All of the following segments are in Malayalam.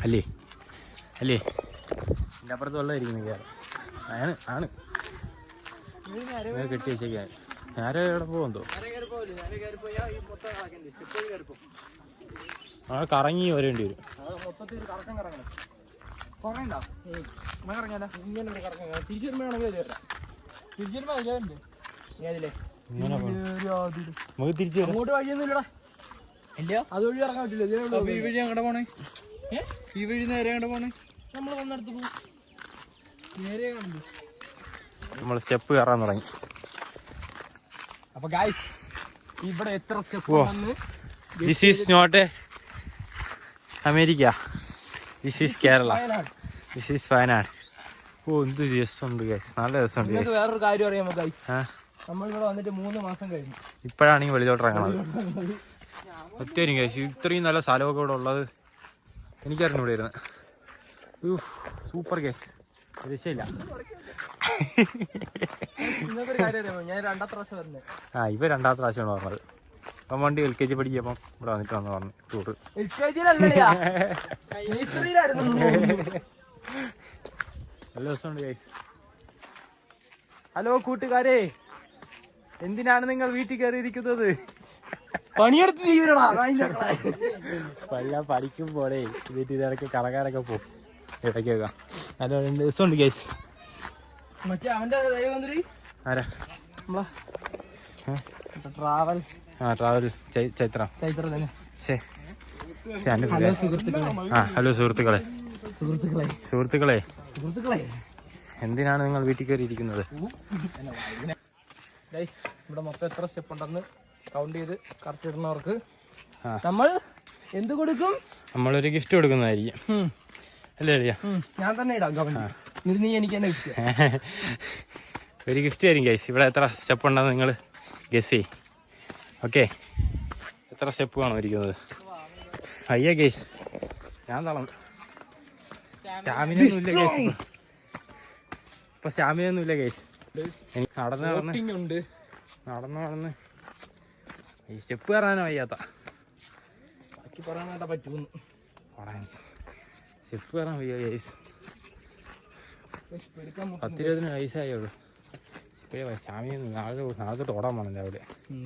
അല്ലേ അല്ലേ എൻ്റെ അപ്പുറത്ത് വെള്ളം ഇരിക്കുന്നു കയറി ആണ് കെട്ടി വെച്ചേക്കാൻ ഞാനും എവിടെ പോകുന്നോ ആ കറങ്ങി വരേണ്ടി വരും. നമുക്ക് തിരിച്ചു അങ്ങോട്ട് വഴിയൊന്നുമില്ലടാ. അതുവഴി ഇറങ്ങാൻ പറ്റില്ല. ഈ വഴി അങ്ങോട്ട് പോണേ. ഈ വഴി നേരെ അങ്ങോട്ട് പോണേ. നമ്മൾ വന്നെടുത്ത് പോകും. നേരെ കാണുന്നു. നമ്മൾ സ്റ്റെപ്പ് കയറാൻ തുടങ്ങി. അപ്പൊ ഗായ്സ് ഇവിടെ എത്ര step? This is not America, this is Kerala, this is Wayanad. ഓ എന്ത് രസമുണ്ട് ഗൈസ്, നല്ല രസമുണ്ട് ഗൈസ്. വേറൊരു കാര്യം അറിയാമോ ഗൈസ്, നമ്മളിവിടെ വന്നിട്ട് 3 മാസം കഴിഞ്ഞു. ഇപ്പോഴാണ് ഈ വെളിയിലോട്ട് ഇറങ്ങണത്. ഒത്തിരി ഗൈസ്, ഇത്രയും നല്ല സ്ഥലമൊക്കെ ഇവിടെ ഉള്ളത് എനിക്കറിഞ്ഞു ഇവിടെ ഇരുന്ന്. സൂപ്പർ ഗൈസ്, രക്ഷയില്ല. ഞാൻ 2ാമത്തെ പ്രാവശ്യം വരുന്നത്. ഇവ 2ാമത്തെ പ്രാവശ്യമാണ് പറഞ്ഞത്. അപ്പം വണ്ടി LKG പഠിക്കുമ്പം ഇവിടെ വന്നിട്ട് വന്ന് പറഞ്ഞു ടൂറ്. നല്ല രസമുണ്ട് ഗൈസ്. ഹലോ കൂട്ടുകാരെ, എന്തിനാണ് നിങ്ങൾ വീട്ടിൽ കയറിയിരിക്കുന്നത്? പണിയെടുത്ത് എല്ലാം പഠിക്കുമ്പോഴേ വീട്ടിൽ ഇടയ്ക്ക് കറക്കാരൊക്കെ പോകും ഇടയ്ക്കൊക്കെ. നല്ല രസമുണ്ട് ഗൈസ്. മറ്റേ അവന്റെ ആരാ ട്രാവൽ ചൈത്ര തന്നെ. ഹലോ സുഹൃത്തുക്കളെ, എന്തിനാണ് നിങ്ങൾ വീട്ടിൽ കയറിയിരിക്കുന്നത്? ഇവിടെ മൊത്തം എത്ര സ്റ്റെപ്പ് ഉണ്ടെന്ന് കൗണ്ട് ചെയ്ത് കറക്റ്റ് ഇടുന്നവർക്ക് നമ്മൾ എന്ത് കൊടുക്കും? നമ്മളൊരു ഗിഫ്റ്റ് കൊടുക്കുന്നതായിരിക്കും അല്ലേ? ഞാൻ തന്നെ ഇടാം. നീ എനിക്ക് തന്നെ ഗിഫ്റ്റ്. ഒരു ഗിഫ്റ്റ് ആയിരിക്കും ഗൈസ്. ഇവിടെ എത്ര സ്റ്റെപ്പ് ഉണ്ടെന്ന് നിങ്ങൾ ഗസ് ചെയ്യും. ഓക്കെ, എത്ര സ്റ്റെപ്പ് കാണും ഇരിക്കുന്നത്? അയ്യ ഗൈസ്, ഞാൻ തളർന്നു. സ്റ്റാമിന ഒന്നുമില്ല ഗൈസ്. ഇപ്പൊ സ്റ്റാമിന ഒന്നുമില്ല ഗൈസ്. എനിക്ക് നടന്ന് ഈ സ്റ്റെപ്പ് കയറാനോ വയ്യാത്ത. ബാക്കി പറയാനായിട്ടാ പറ്റുന്നു. സ്റ്റെപ്പ് കയറാൻ വയ്യ ഗൈസ്. 10-20 വയസ്സായുള്ളൂ. ഇപ്പോഴേ സ്റ്റാമിന നാളെ തൊട്ട് ഓടാൻ പോകണം രാവിലെ.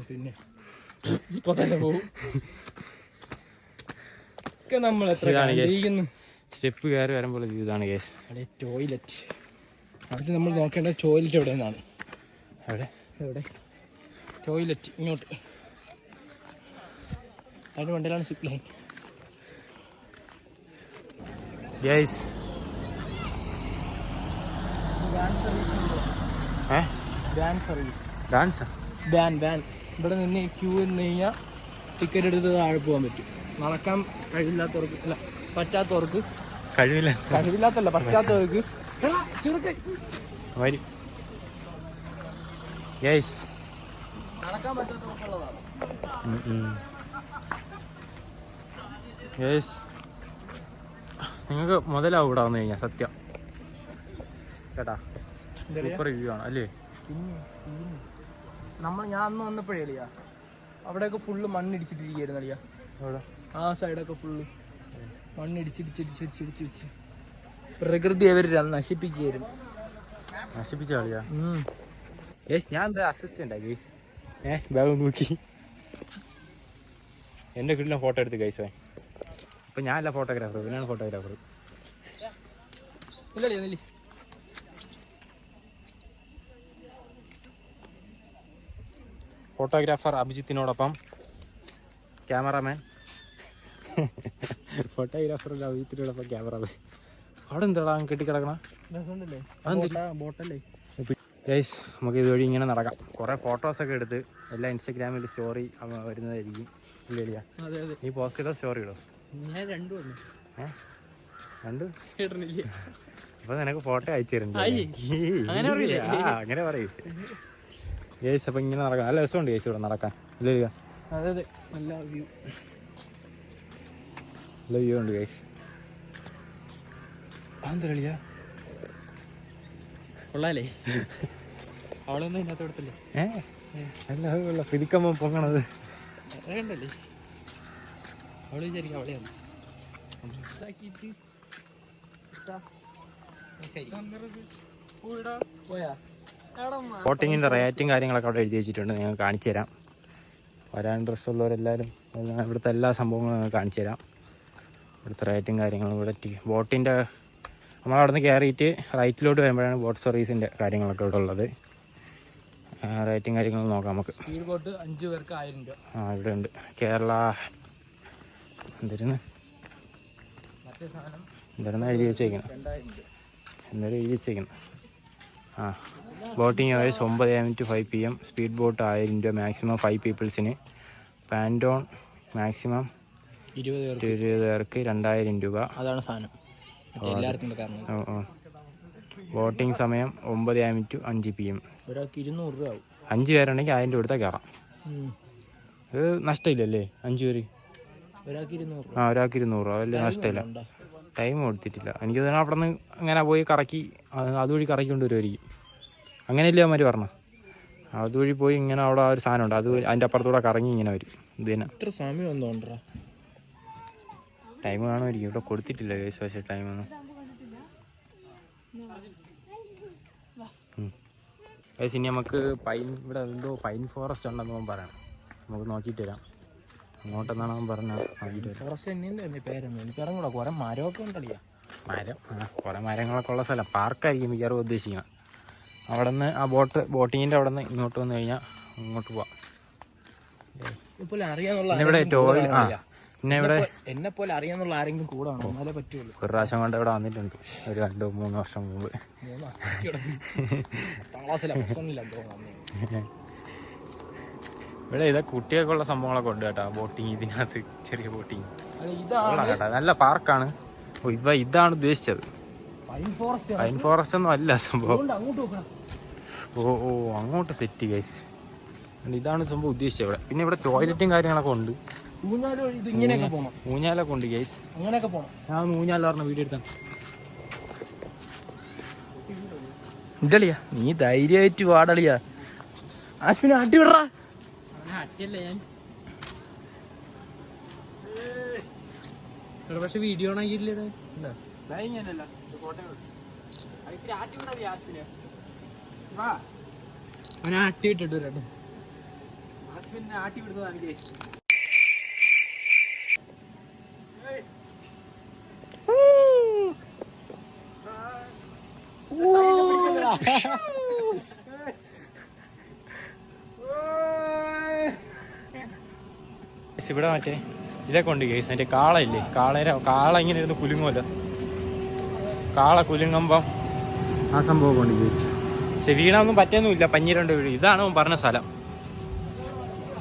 പിന്നെ ഇപ്പൊ തന്നെ പോകും. നമ്മൾ സ്റ്റെപ്പ് കയറി വരുമ്പോൾ ഇതാണ് ഗൈസ് ടോയ്ലറ്റ്. അടുത്ത് നമ്മൾ നോക്കേണ്ട ടോയ്ലറ്റ് എവിടെ നിന്നാണ്? എവിടെ ടോയ്ലറ്റ്? ഇങ്ങോട്ട് അതിൻ്റെ വണ്ടിയിലാണ് സിപ്പ് ലൈൻ. ഗൈസ് ഇവിടെ നിന്ന് ക്യൂ നിന്ന് കഴിഞ്ഞാൽ ടിക്കറ്റ് എടുത്ത് താഴെ പോകാൻ പറ്റും. നടക്കാൻ കഴിവില്ലാത്തവർക്ക്, അല്ല പറ്റാത്തവർക്ക്, കഴിവില്ലാത്തല്ല പറ്റാത്തവർക്ക് നടക്കാൻ പറ്റാത്തവർക്കുള്ളതാണ്. നിങ്ങൾക്ക് മുതലാവും ഇവിടെ വന്നു കഴിഞ്ഞാൽ സത്യം കേട്ടാ. സൂപ്പർ റിവ്യൂ ആണ് അല്ലേ? ഞാൻ അന്ന് വന്നപ്പോഴേ അളിയാ അവിടെയൊക്കെ ഫുള്ള് മണ്ണിടിച്ചിട്ടിരിക്കുന്നു അളിയാ. ആ സൈഡൊക്കെ ഫുള്ള് മണ്ണിടിച്ചിടിച്ചിടിച്ചിടിച്ചിടിച്ച് പ്രകൃതി അവർ നശിപ്പിക്കുകയായിരുന്നു. നശിപ്പിച്ച കളിയാ. ഞാൻ എന്താ അസിസ്റ്റൻ്റാ ഗൈസ്. ബാഗ് നോക്കി എൻ്റെ കിട്ടുന്ന ഫോട്ടോ എടുത്ത് ഗൈസ്. അപ്പം ഞാനല്ല ഫോട്ടോഗ്രാഫർ, ഇവനാണ് ഫോട്ടോഗ്രാഫർ. ഫോട്ടോഗ്രാഫർ അഭിജിത്തിനോടൊപ്പം ക്യാമറാമാൻ. ഫോട്ടോഗ്രാഫർ അഭിജിത്തിനോടൊപ്പം ക്യാമറാമാൻ. അവിടെ എന്താടാ കെട്ടിക്കിടക്കണ? ഗൈസ് നമുക്ക് ഇതുവഴി ഇങ്ങനെ നടക്കാം. കുറേ ഫോട്ടോസൊക്കെ എടുത്ത് എല്ലാം ഇൻസ്റ്റഗ്രാമിൽ സ്റ്റോറി വരുന്നതായിരിക്കും. ഇല്ല നീ പോസ്റ്റ് ചെയ്ത സ്റ്റോറി ഇടും? ഞാൻ രണ്ടു അപ്പൊ നിനക്ക് ഫോട്ടോ അയച്ചു തരുന്നുണ്ട്. അങ്ങനെ പറയൂ ഗൈസ്. അപ്പൊ ഇങ്ങനെ നടക്കാം. നല്ല രസമുണ്ട് ഗൈസ് ഇവിടെ നടക്കാൻ. ഇല്ല നല്ല വ്യൂ ഉണ്ട് ഗൈസ്. അതെന്തളിയാ കൊള്ളാലേ? അവളൊന്നും ഇതിനകത്ത് കൊടുത്തല്ലേ? അല്ല അത് കൊള്ളാം. പിരിക്കുമ്പോ പൊങ്ങണത് കണ്ടല്ലേ? അവള് വിചാരിക്കും അവളെയാണ്. ബോട്ടിങ്ങിൻ്റെ റേറ്റും കാര്യങ്ങളൊക്കെ അവിടെ എഴുതി വെച്ചിട്ടുണ്ട്. ഞാൻ കാണിച്ചു തരാം. വരാൻ ഇൻട്രസ്റ്റ് ഉള്ളവരെല്ലാവരും ഇവിടുത്തെ എല്ലാ സംഭവങ്ങളും ഞാൻ കാണിച്ചു തരാം. ഇവിടുത്തെ റേറ്റും കാര്യങ്ങളും ഇവിടെ ബോട്ടിൻ്റെ നമ്മളവിടെ നിന്ന് കയറിയിട്ട് റൈറ്റിലോട്ട് വരുമ്പോഴാണ് ബോട്ട് സർവീസിൻ്റെ കാര്യങ്ങളൊക്കെ ഇവിടെ ഉള്ളത്. റേറ്റും കാര്യങ്ങളും നോക്കാം നമുക്ക്. സ്പീഡ് ബോട്ട് 5 പേർക്ക് 1000 രൂപ. ഇവിടെ ഉണ്ട് കേരള എന്തായിരുന്നു എഴുതി വെച്ചേക്കുന്നത്. എന്തായാലും എഴുതി വെച്ചേക്കുന്നത്. Boating hours 9 AM to 5 PM. Speed boat 1000 രൂപ, മാക്സിമം 5 പീപ്പിൾസിന്. പാൻറ്റോൺ മാക്സിമം 20 പേർക്ക് 2000 രൂപ. അതാണ് സാധനം. ബോട്ടിങ് സമയം 9 AM to 5 PM. ഒരാൾക്ക് 200 രൂപ ആവും. 5 പേരുണ്ടെങ്കിൽ 1000 രൂപ കൊടുത്താൽ കയറാം. ഇത് നഷ്ടമില്ലല്ലേ 5 പേര്? ഒരാൾക്ക് 200 രൂപ. വലിയ നഷ്ടമില്ല. ടൈം കൊടുത്തിട്ടില്ല. എനിക്ക് തന്നെ അവിടെ നിന്ന് അങ്ങനെ പോയി കറക്കി അതുവഴി കറക്കി കൊണ്ടുവരുമായിരിക്കും. അങ്ങനെയല്ലേ അവന്മാർ പറഞ്ഞു. അതുവഴി പോയി ഇങ്ങനെ അവിടെ ഒരു സാധനമുണ്ട്, അത് അതിൻ്റെ അപ്പുറത്തൂടെ കറങ്ങി ഇങ്ങനെ വരും. ഇത് തന്നെ ടൈം കാണുമായിരിക്കും. ഇവിടെ കൊടുത്തിട്ടില്ല കേസ്. പക്ഷേ ടൈമൊന്നും ഇനി നമുക്ക് ഇവിടെ എന്തോ പൈൻ ഫോറസ്റ്റ് ഉണ്ടെന്ന് അവൻ പറയണം. നമുക്ക് നോക്കിയിട്ട് വരാം. അങ്ങോട്ടെന്നാണ് അവൻ പറഞ്ഞത്. കുറേ മരങ്ങളൊക്കെ ഉള്ള സ്ഥലം. പാർക്കായിരിക്കും മിക്കവാറും ഉദ്ദേശിക്കണം. അവിടെ നിന്ന് ആ ബോട്ടിങ്ങിൻ്റെ അവിടെ നിന്ന് ഇങ്ങോട്ട് വന്നു കഴിഞ്ഞാൽ ഇങ്ങോട്ട് പോവാം. ഇവിടെ ടോയ്ലറ്റ് പിന്നെ ഇവിടെ എന്നെ പോലെ അറിയാന്നുള്ള ആരെങ്കിലും കൂടെ എന്നാലേ പറ്റുള്ളൂ. ഒരു പ്രാവശ്യം കൊണ്ട് ഇവിടെ വന്നിട്ടുണ്ട്, ഒരു 2-3 വർഷം മുമ്പ്. ഇവിടെ ഇതൊക്കെ കുട്ടികൾക്കുള്ള സംഭവങ്ങളൊക്കെ ഉണ്ട് കേട്ടോ. ബോട്ടിങ് ഇതിനകത്ത് ചെറിയ ബോട്ടിങ് കേട്ടോ. നല്ല പാർക്കാണ്. ഇതാണ് ഉദ്ദേശിച്ചത്. പൈൻ ഫോറസ്റ്റ് ഒന്നും അല്ല സംഭവം. ഓ അങ്ങോട്ട് സെറ്റ് ഗൈസ്. ഇതാണ് സംഭവം ഉദ്ദേശിച്ചത് ഇവിടെ. പിന്നെ ഇവിടെ ടോയ്ലറ്റും കാര്യങ്ങളൊക്കെ ഉണ്ട്. ഊഞ്ഞാലൊക്കെ ഉണ്ട് ഗൈസ്. അങ്ങനെയൊക്കെ പോണം. ഞാൻ ഊഞ്ഞാല പറഞ്ഞ വീഡിയോ എടുത്താ. ഇതളിയാ നീ ധൈര്യമായിട്ട് വാടളിയാ. ആശ്വിനെ അടി വിടറാ. പക്ഷെ വീഡിയോ ആണെങ്കിലേ അവനെ ആട്ടി വിട്ടിട്ട് വരാട്ടോ. ആട്ടി വിടുന്നതാണ് ഗൈസ്. ഇവിടെ മറ്റേ ഇതൊക്കെ ഉണ്ട് കേസ്. മറ്റേ കാളയില്ലേ, കാള ഇങ്ങനെ ഇരുന്ന് കുലുങ്ങുമല്ലോ. കാള കുലുങ്ങുമ്പം ആ സംഭവമൊക്കെ ഉണ്ട് കേസ്. പക്ഷെ വീണൊന്നും പറ്റുന്നില്ല, പഞ്ഞിരണ്ട് വീട്. ഇതാണ് അവൻ പറഞ്ഞ സ്ഥലം.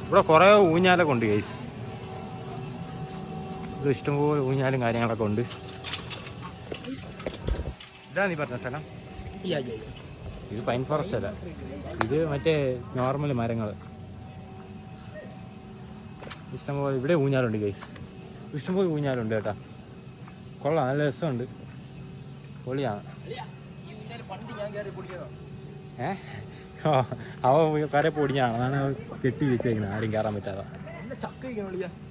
ഇവിടെ കുറേ ഊഞ്ഞാലൊക്കെ ഉണ്ട് കേസ്. ഇവിടെ ഇഷ്ടംപോലെ ഊഞ്ഞാലും കാര്യങ്ങളൊക്കെ ഉണ്ട്. ഇതാ നീ പറഞ്ഞ സ്ഥലം? ഇത് പൈൻ ഫോറസ്റ്റ് അല്ല, ഇത് മറ്റേ നോർമൽ മരങ്ങൾ. ഇഷ്ടംപോലെ ഇവിടെ ഊഞ്ഞാലുണ്ട് ഗൈസ്. ഇഷ്ടംപോലെ ഊഞ്ഞാലുണ്ട് കേട്ടോ. കൊള്ളാം, നല്ല രസമുണ്ട്. പൊളിയാണ്. അവ കര പൊടിഞ്ഞാണ്, അതാണ് കെട്ടി വെച്ചേക്കുന്നത്. ആരും കയറാൻ പറ്റാതെ.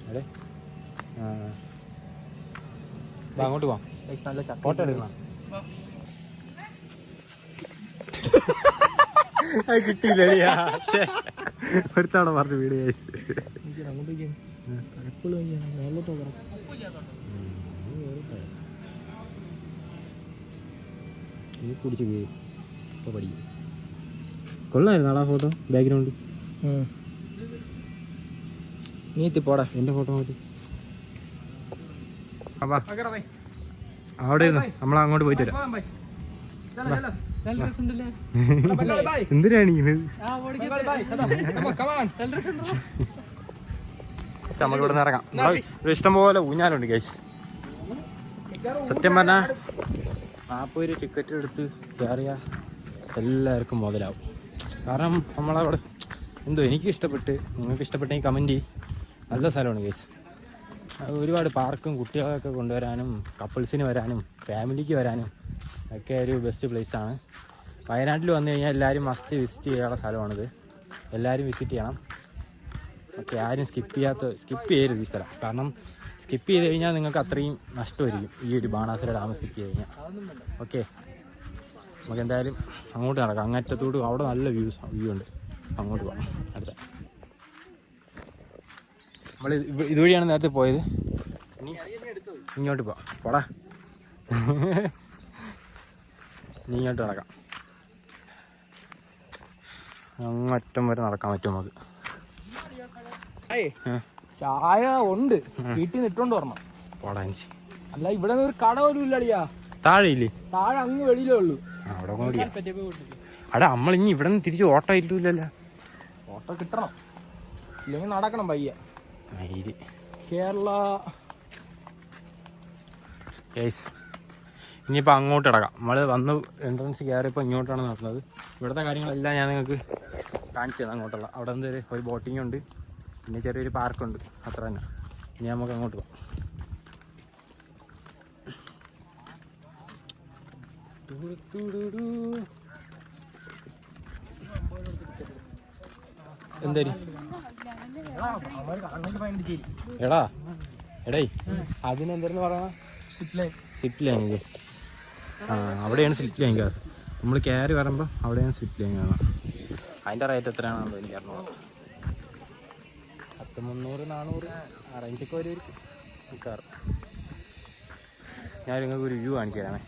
അതെ അങ്ങോട്ട് പോവാം. ഫോട്ടോ എടുക്കണം. കിട്ടിയില്ല. എടുത്താണോ പറഞ്ഞ വീട് ഗൈസ്. കുടിച്ച് ഇപ്പോൾ പഠിക്കും. കൊള്ളായിരുന്നു ആ ഫോട്ടോ. ബാക്ക്ഗ്രൗണ്ട് നീത്തി പോടാ. എൻ്റെ ഫോട്ടോ മാറ്റി അവിടെ ഇരുന്നു. നമ്മൾ അങ്ങോട്ട് പോയിട്ട് വരാം. എന്തിനാണ് നമുക്കിവിടെ നിന്ന് ഇറങ്ങാം. ഇഷ്ടംപോലെ ഊഞ്ഞാലുണ്ട് ഗൈസ്. സത്യം പറഞ്ഞാൽ 40 രൂപ ടിക്കറ്റ് എടുത്ത് കയറിയ എല്ലാവർക്കും മുതലാവും. കാരണം നമ്മളവിടെ എന്തോ എനിക്ക് ഇഷ്ടപ്പെട്ട്, നിങ്ങൾക്ക് ഇഷ്ടപ്പെട്ടെങ്കിൽ കമൻറ്റ് ചെയ്യും. നല്ല സ്ഥലമാണ് ഗൈസ്. ഒരുപാട് പാർക്കും കുട്ടികളൊക്കെ കൊണ്ടുവരാനും കപ്പിൾസിന് വരാനും ഫാമിലിക്ക് വരാനും ഒക്കെ ഒരു ബെസ്റ്റ് പ്ലേസാണ്. വയനാട്ടിൽ വന്നു കഴിഞ്ഞാൽ എല്ലാവരും മസ്റ്റ് വിസിറ്റ് ചെയ്യാനുള്ള സ്ഥലമാണിത്. എല്ലാവരും വിസിറ്റ് ചെയ്യണം. ഓക്കെ, ആരും സ്കിപ്പ് ചെയ്യരുത് ഈ സ്ഥലം. കാരണം സ്കിപ്പ് ചെയ്ത് കഴിഞ്ഞാൽ നിങ്ങൾക്ക് അത്രയും നഷ്ടമായിരിക്കും ഈ ഒരു ബാണാസുര ഡാം സ്കിപ്പ് ചെയ്ത് കഴിഞ്ഞാൽ. ഓക്കെ, നമുക്ക് എന്തായാലും അങ്ങോട്ട് നടക്കാം. അങ്ങറ്റത്തോട് അവിടെ നല്ല വ്യൂ ഉണ്ട്. അങ്ങോട്ട് പോകാം. അടുത്ത നമ്മൾ ഇതുവഴിയാണ് നേരത്തെ പോയത്. ഇനി ഇങ്ങോട്ട് പോവാം. പോടാ, ഇനി ഇങ്ങോട്ട് നടക്കാം. അങ്ങറ്റം വരെ നടക്കാൻ പറ്റും നമുക്ക്. ചായ ഉണ്ട്, വീട്ടിൽ നിന്ന് ഇട്ടോണ്ട് വരണം. പോടാ, അല്ല ഇവിടെ ഒരു കട പോലും ഇല്ലടിയാ. താഴെ ഇല്ലേ? താഴെ അങ്ങ് വെളിയിലേ ഉള്ളൂ. അവിടെ അടാ, നമ്മൾ ഇനി ഇവിടെ നിന്ന് തിരിച്ച് ഓട്ടോ ഇല്ലല്ലോ. ഓട്ടോ കിട്ടണം, ഇല്ലെങ്കിൽ നടക്കണം പയ്യ. കേരള ഇനിയിപ്പോൾ അങ്ങോട്ട് ഇടക്കാം. നമ്മൾ വന്ന് എൻട്രൻസ് കയറിയപ്പോൾ ഇങ്ങോട്ടാണ് നടന്നത്. ഇവിടുത്തെ കാര്യങ്ങളെല്ലാം ഞാൻ നിങ്ങൾക്ക് കാണിച്ചു തരാം. അങ്ങോട്ടുള്ള അവിടെ നിന്ന് ഒരു ബോട്ടിംഗ് ഉണ്ട്, പിന്നെ ചെറിയൊരു പാർക്കുണ്ട്, അത്ര തന്നെ. ഇനി നമുക്ക് അങ്ങോട്ട് പോകാം. എന്തായാലും എടേ അതിനെന്തായിരുന്നു പറയണ? Slip line. ആ, അവിടെയാണ് സ്ലിപ്പ് ലൈൻ കാർ. നമ്മൾ കയറി വരുമ്പോൾ അവിടെയാണ് സ്ലിപ്പ് ലൈൻ കാണാം. അതിൻ്റെ റേറ്റ് എത്രയാണെന്നോ എനിക്ക് അറിഞ്ഞു. 300, 400 ആ റേഞ്ചൊക്കെ ഒരു കാർ. ഞാൻ നിങ്ങൾക്ക് ഒരു വ്യൂ കാണിച്ചു തരാമേ.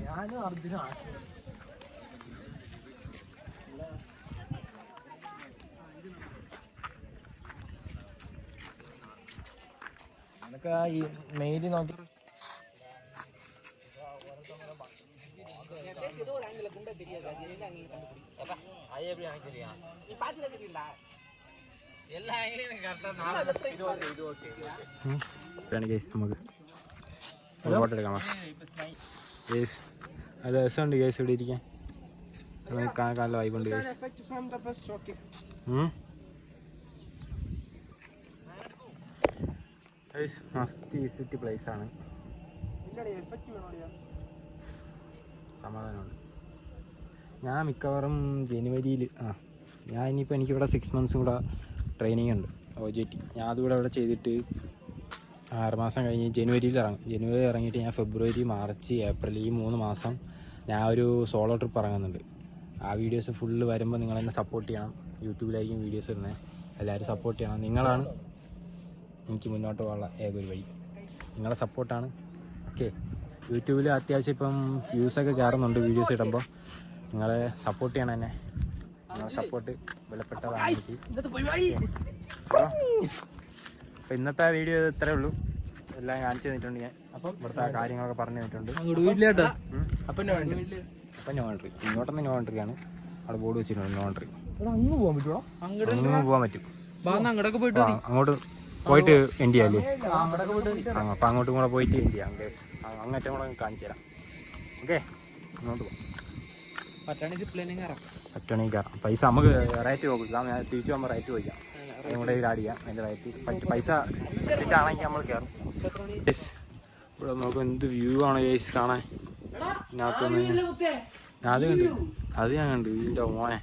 ഞാനും അർജുനും അതൊക്കെ ഈ മെയില് നോക്കി. നമുക്ക് ഫോട്ടോ എടുക്കാം. അത് രസമുണ്ട് ഗൈസ് ഇവിടെ ഇരിക്കാൻ. നല്ല വൈബുണ്ട് ഗൈസ്. മസ്റ്റ് വിസിറ്റ് പ്ലേസ് ആണ്. സമാധാനമുണ്ട്. ഞാൻ മിക്കവാറും ജനുവരിയിൽ ഞാൻ ഇനിയിപ്പോൾ എനിക്കിവിടെ 6 months കൂടെ ട്രെയിനിങ് ഉണ്ട്, OJT. ഞാൻ അതുകൂടെ ഇവിടെ ചെയ്തിട്ട് 6 മാസം കഴിഞ്ഞ് ജനുവരിയിൽ ഇറങ്ങും. ജനുവരി ഇറങ്ങിയിട്ട് ഞാൻ ഫെബ്രുവരി, മാർച്ച്, ഏപ്രിൽ ഈ 3 മാസം ഞാൻ ഒരു സോളോ ട്രിപ്പ് ഇറങ്ങുന്നുണ്ട്. ആ വീഡിയോസ് ഫുള്ള് വരുമ്പോൾ നിങ്ങളെന്നെ സപ്പോർട്ട് ചെയ്യണം. യൂട്യൂബിലായിരിക്കും വീഡിയോസ് ഇടുന്നത്. എല്ലാവരും സപ്പോർട്ട് ചെയ്യണം. നിങ്ങളാണ് എനിക്ക് മുന്നോട്ട് പോകാനുള്ള ഏതൊരു വഴി. നിങ്ങളെ സപ്പോർട്ടാണ്. ഓക്കെ, യൂട്യൂബിൽ അത്യാവശ്യം ഇപ്പം വ്യൂസൊക്കെ കയറുന്നുണ്ട് വീഡിയോസ് ഇടുമ്പോൾ. നിങ്ങളെ സപ്പോർട്ട് ചെയ്യണം എന്നെ. നിങ്ങളെ സപ്പോർട്ട് വിലപ്പെട്ടതാണ് എനിക്ക്. അപ്പോൾ ഇന്നത്തെ വീഡിയോ ഇത്രയേ ഉള്ളൂ. എല്ലാം കാണിച്ചു തന്നിട്ടുണ്ട് ഞാൻ. അപ്പം ഇവിടുത്തെ കാര്യങ്ങളൊക്കെ പറഞ്ഞു തന്നിട്ടുണ്ട്. അപ്പം നോ എൻട്രി. ഇങ്ങോട്ടൊന്നും നോ എൻട്രിയാണ്. അവിടെ ബോർഡ് വെച്ചിട്ടുണ്ട് നോ എൻട്രി. അങ്ങ് പോകാൻ പറ്റുമോ? അങ്ങ് പോകാൻ പറ്റും. അങ്ങോട്ടൊക്കെ പോയിട്ട് അങ്ങോട്ട് എൻഡ് ചെയ്യാല്ലേ? അപ്പം അങ്ങോട്ടും കൂടെ പോയിട്ട് എൻഡ് ചെയ്യാം. അങ്ങേറ്റം കൂടെ കാണിച്ചു തരാം. ഓക്കെ, അങ്ങോട്ട് പോകാം. പറ്റുവാണെങ്കിൽ കയറാം. പൈസ നമുക്ക് റേറ്റ് നോക്കാം. തിരിച്ചു പോകുമ്പോൾ റേറ്റ് ചോദിക്കാം. അതും കൂടെ ഇതിൽ ആഡ് ചെയ്യാം. അതിൻ്റെ റേറ്റ് പൈസ വെച്ചിട്ടാണെങ്കിൽ നമ്മൾ കയറും. ഇവിടെ നോക്കും എന്ത് വ്യൂ ആണ് ഗൈസ് കാണാൻ. ഇതിനകത്തൊന്ന് അത് കണ്ടു, അത് ഞാൻ കണ്ടു. ഇതിൻ്റെ മോനെ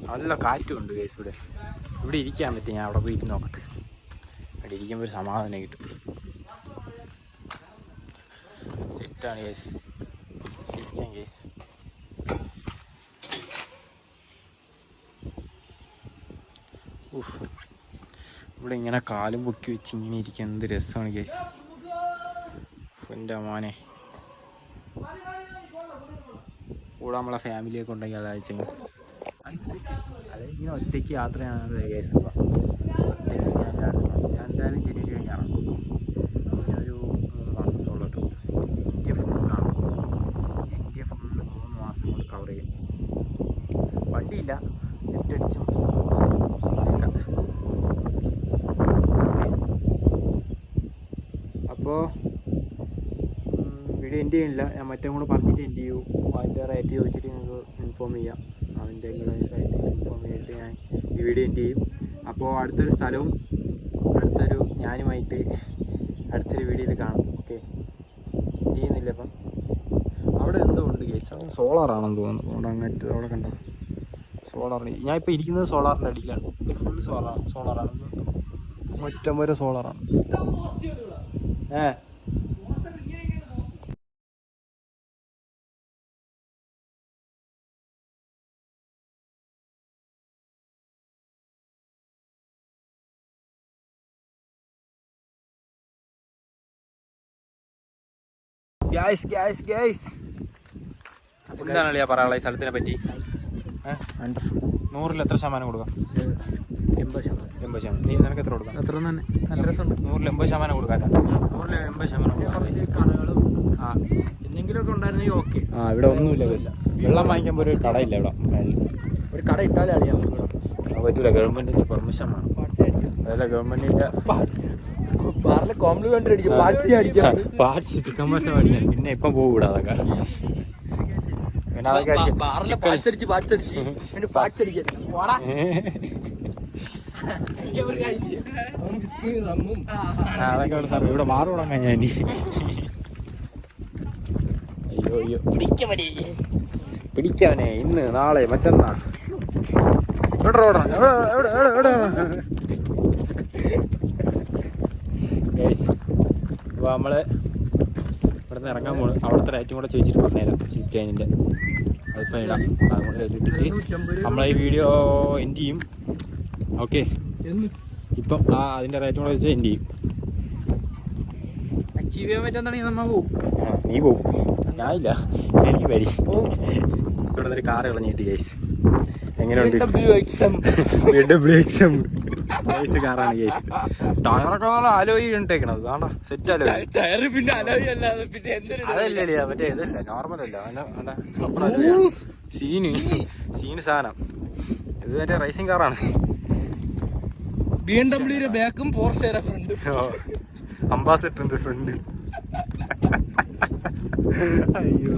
നല്ല കാറ്റും ഉണ്ട് ഗൈസ്. ഇവിടെ ഇരിക്കാൻ പറ്റും. ഞാൻ അവിടെ പോയി നോക്കട്ടെ. അവിടെ ഇരിക്കുമ്പോൾ ഒരു സമാധാനം കിട്ടും. സെറ്റാണ് ഗൈസ്. ഇരിക്കാം ഗൈസ്. ഇവിടെ ഇങ്ങനെ കാലും പൊക്കി വെച്ച് ഇങ്ങനെ ഇരിക്കാൻ എന്ത് രസമാണ് ഗൈസ്. എൻ്റെ മോനെ കൂടെ നമ്മളെ ഫാമിലിയൊക്കെ ഉണ്ടെങ്കിൽ അതാഴ്ച ഇങ്ങനെ ഒറ്റയ്ക്ക് യാത്രയാണ് ഗൈസ്. ഒറ്റയ്ക്ക് ഞാൻ എന്തായാലും ജനുവരി കഴിഞ്ഞാണ്. പിന്നെ ഒരു 3 മാസം സോളോ ട്രിപ്പ്. ഇന്ത്യ ഫുൾ കാണും. ഇന്ത്യ ഫുള്ള് 3 മാസം കൊണ്ട് കവർ ചെയ്യും. വണ്ടിയില്ല, ലിഫ്റ്റ് അടിച്ചും അപ്പോൾ വീഡിയോ എൻഡ് ചെയ്യുന്നില്ല. ഞാൻ മറ്റേ കൂടെ പറഞ്ഞിട്ട് എൻഡ് ചെയ്യൂ. അതിൻ്റെ റേറ്റ് ചോദിച്ചിട്ട് നിങ്ങൾക്ക് ഇൻഫോം ചെയ്യാം. അതിൻ്റെ റേറ്റ് ഇൻഫോം ചെയ്തിട്ട് ഞാൻ ഈ വീഡിയോ എൻഡ് ചെയ്യും. അപ്പോൾ അടുത്തൊരു സ്ഥലവും ഞാനുമായിട്ട് അടുത്തൊരു വീഡിയോയിൽ കാണാം. ഓക്കെ. മൈൻഡ് ചെയ്യുന്നില്ല ഇപ്പം. അവിടെ എന്തോ ഉണ്ട് ഗൈസ്, അവിടെ സോളാറാണെന്ന് തോന്നുന്നു. അവിടെ അങ്ങോട്ട് അവിടെ കണ്ടോ സോളാറിന്. ഞാൻ ഇപ്പോൾ ഇരിക്കുന്നത് സോളാറിൻ്റെ അടിയിലാണ്. ഫുൾ സോളാറാണ്, മുറ്റം വരെ സോളാറാണ്. എന്താണ് അളിയാ പറയാനുള്ള ഈ സ്ഥലത്തിനെ പറ്റി? 100-ൽ എത്ര ശതമാനം കൊടുക്കാം? 80%. നീ നിനക്ക് എത്ര കൊടുക്കാം? 100-ൽ 80% കൊടുക്കാം. 100-ൽ 80% കടകളും എന്തെങ്കിലുമൊക്കെ ഉണ്ടായിരുന്നെങ്കിൽ ഓക്കെ. ഇവിടെ ഒന്നുമില്ല. വെള്ളം വാങ്ങിക്കുമ്പോൾ ഒരു കടയില്ല ഇവിടെ. ഒരു കട ഇട്ടാലേ അറിയാം. പറ്റൂല, ഗവൺമെന്റിന്റെ പെർമിഷൻ വേണം. അതല്ല ഗവൺമെന്റിന്റെ കോംപ്ലിമെന്റ് പാർട്സ് ചിക്കൻ മസാല മേടിക്കാൻ. പിന്നെ ഇപ്പം പോകൂടാ അതൊക്കെ. അതൊക്കെ സാർ ഇവിടെ മാറി തുടങ്ങാൻ ഞാൻ. അയ്യോ പിടിക്കവനെ ഇന്ന് നാളെ മറ്റന്നാ. എവിടെ ഓടണം? എവിടെ അപ്പോൾ നമ്മൾ ഇവിടെ നിന്ന് ഇറങ്ങാൻ പോകും. അവിടുത്തെ റേറ്റും കൂടെ ചോദിച്ചിട്ട് പറഞ്ഞുതരാം. ചിക്കനിൻ്റെ അത് ഇടാം. അതുകൊണ്ട് ഇട്ടിട്ട് നമ്മളെ ഈ വീഡിയോ എൻഡ് ചെയ്യും. ഓക്കെ, ഇപ്പം അതിൻ്റെ റേറ്റും കൂടെ വെച്ചാൽ എൻഡ് ചെയ്യും. അച്ചീവ് ചെയ്യാൻ പറ്റുന്നുണ്ടെങ്കിൽ നമ്മൾ പോകും. നീ പോകും, ഞാനില്ല, എനിക്ക് വരി. ഇവിടെ ഒരു കാർ കളഞ്ഞിട്ട് ഗൈസ്. എങ്ങനെയുണ്ട്? കാറാണ് ഗൈസ്. ടയറൊക്കെ നല്ല അലോയി ഇട്ടേക്കണത്. വേണ്ട സെറ്റ് അലോയി. അതല്ലേ മറ്റേ ഇതല്ല, നോർമൽ അല്ല, സീന് സാധനം. ഇത് മറ്റേ റേസിംഗ് കാറാണ്. BMW ബാക്കും പോർഷെയുടെ ഫ്രണ്ട്, അംബാസഡറിന്റെ ഫ്രണ്ട്. അയ്യോ,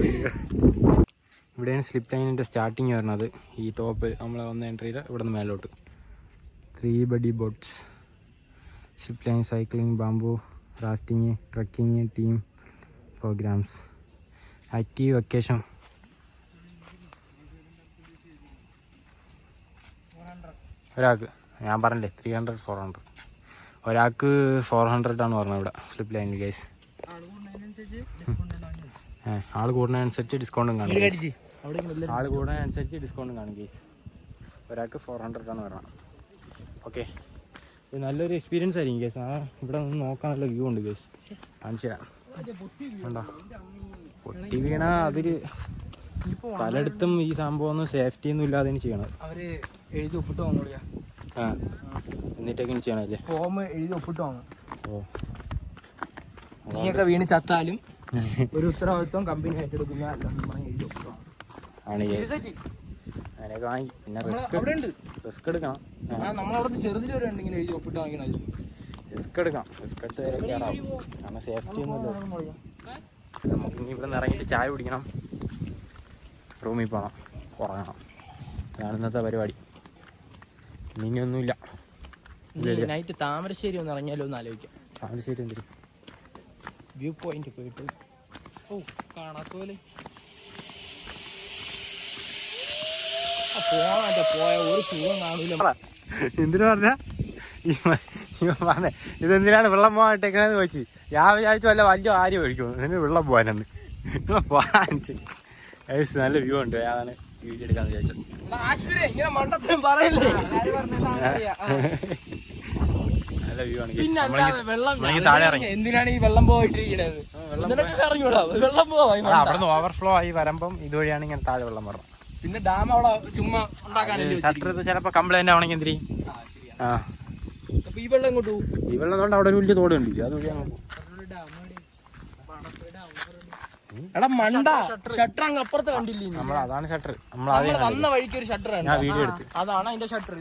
ഇവിടെയാണ് സ്ലിപ്പ് ലൈനിൻ്റെ സ്റ്റാർട്ടിങ് വരുന്നത്. ഈ ടോപ്പ് നമ്മൾ വന്ന എൻട്രിയിൽ ഇവിടെ നിന്ന് മേലോട്ട് 3 buddy boats, slip line, cycling, bamboo, rafting, trekking, team programmes, active vacation. ഒരാൾക്ക് ഞാൻ പറഞ്ഞില്ലേ 300-400. ഒരാൾക്ക് 400 ആണ് പറഞ്ഞത് ഇവിടെ സ്ലിപ്പ് ലൈനിൽ ഗൈസ്. ആൾ കൂടുന്നതനുസരിച്ച് ഡിസ്കൗണ്ടും കാണും. ആൾ കൂടുന്നതനുസരിച്ച് ഡിസ്കൗണ്ടും കാണും ഗൈസ്. ഒരാൾക്ക് 400 ആണ് പറയണം. ഓക്കെ, ഇത് നല്ലൊരു എക്സ്പീരിയൻസ് ആയിരിക്കും ഗൈസ്. ഇവിടെ നിന്ന് നോക്കാൻ നല്ല വ്യൂ ഉണ്ട് ഗൈസ്. കാണിച്ചു തരാം. ഉണ്ടോ പൊട്ടി വീണ അതിൽ പലയിടത്തും ഈ സംഭവം ഒന്നും സേഫ്റ്റി ഒന്നും ഇല്ലാതെ ചെയ്യണം. അവര് എഴുതി ഒപ്പിട്ട് വാങ്ങുക. എന്നിട്ടൊക്കെ ചെയ്യണല്ലേ, ഫോം എഴുതി ഒപ്പിട്ട് വാങ്ങും. നീയൊക്കെ വീണ് ചത്താലും ഒരു ഉത്തരവാദിത്വം കമ്പനി ഏറ്റെടുക്കുന്ന അങ്ങനെയൊക്കെ വാങ്ങി. പിന്നെ റിസ്ക് എടുക്കണം. നമ്മളവിടെ ചെറുതിൽ വരെ ഉണ്ട് ഇങ്ങനെ എഴുതി ഒപ്പിട്ട് വാങ്ങിക്കണത്. റിസ്ക് എടുക്കണം. റിസ്ക് എടുത്ത് വരെ കയറാം. കാരണം സേഫ്റ്റി ഒന്നുമില്ല. നമുക്ക് ഇനി ഇവിടെ നിന്ന് ഇറങ്ങിയിട്ട് ചായ കുടിക്കണം, റൂമിൽ പോകണം, ഉറങ്ങണം. അതാണ് ഇന്നത്തെ പരിപാടി. ഇനിയൊന്നുമില്ല. നൈറ്റ് താമരശ്ശേരി ഒന്ന് ഇറങ്ങിയാലോ എന്ന് ആലോചിക്കാം. താമരശ്ശേരി എന്തിനും വ്യൂ പോയിന്റ് പോയിട്ട് കാണാത്ത പോലെ പോയ ഒരു സുഖം കാണൂല. എന്തിനു പറഞ്ഞ പറഞ്ഞേ ഇതെന്തിനാണ് വെള്ളം പോകാനിട്ടേക്കണെന്ന് ചോദിച്ചു. ഞാൻ വിചാരിച്ചു വല്ല വലിയ ആര്യം ഒഴിക്കും ഇതിന് വെള്ളം പോകാനെന്ന്. നല്ല വ്യൂ ഉണ്ട്, അതാണ് വീഡിയോ എടുക്കാന്ന് വിചാരിച്ചത്. നല്ല വ്യൂ ആണ്. താഴെ ഇറങ്ങി എന്തിനാണ് ഈ വെള്ളം പോയിട്ടിരിക്കണത്? അവിടെ നിന്ന് ഓവർഫ്ലോ ആയി വരുമ്പം ഇതുവഴിയാണ് ഇങ്ങനെ താഴെ വെള്ളം വരണം. പിന്നെ ഡാം അവിടെ ചുമ്മാ ഷട്ടർ ചിലപ്പോ കംപ്ലൈന്റ് ആവണമെങ്കിൽ എന്തിരി. ഈ വെള്ളം ഇങ്ങോട്ട് പോകും. ഈ വെള്ളം കൊണ്ട് അവിടെ ഒരു വലിയ തോടുണ്ട്, അതുവഴിയാണ്. എടാ മണ്ട, ഷട്ടർ അങ്ങ് അപ്പുറത്ത് കണ്ടില്ലേ? അതാണ് ഷട്ടർ. നമ്മൾ വന്ന വഴിക്ക് ഒരു ഷട്ടർ ഞാൻ വീഡിയോ എടുത്ത്. അതാണ് അതിന്റെ ഷട്ടർ.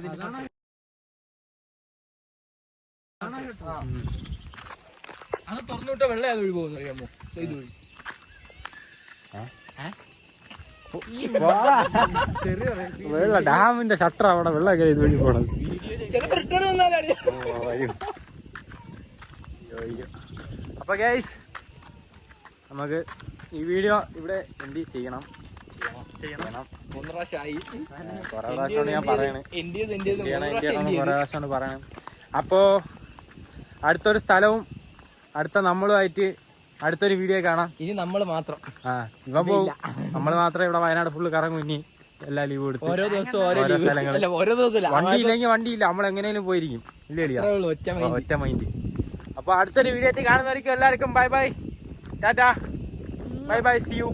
അത് തുറന്നുവിട്ട വെള്ളം അത് ഒഴി പോകുന്നു അറിയാമോ? ഇതുവഴി വെള്ള ഡാമിന്റെ ഷട്ടർ അവിടെ വെള്ളമൊക്കെ ഇതുവഴി പോണത്. ചിലപ്പോ റിട്ടേൺ വന്നാലാണ്. അപ്പൊ ഗൈസ് നമുക്ക് ഈ വീഡിയോ ഇവിടെ എന്ത് ചെയ്യണം. 1 പ്രാവശ്യമായി. കുറെ പ്രാവശ്യമാണ് ഞാൻ പറയണേ. കുറെ പ്രാവശ്യമാണ് പറയണേ. അപ്പോ അടുത്തൊരു സ്ഥലവും അടുത്ത നമ്മളുമായിട്ട് അടുത്തൊരു വീഡിയോ കാണാം. ഇനി നമ്മൾ മാത്രം. ഇവ പോവും. നമ്മൾ മാത്രം ഇവിടെ വയനാട് ഫുള്ള് കറങ്ങും. ഇനി എല്ലാ ലീവ് കൊടുത്ത് ഓരോ ദിവസം ഓരോ ദിവസം വണ്ടി ഇല്ലെങ്കിൽ വണ്ടിയില്ല, നമ്മൾ എങ്ങനെയും പോയിരിക്കും. ഇല്ല ഒറ്റ മൈൻഡ്. അപ്പൊ അടുത്തൊരു വീഡിയോ കാണുന്നവരിക്കും എല്ലാവർക്കും bye bye, tata, bye bye, see U.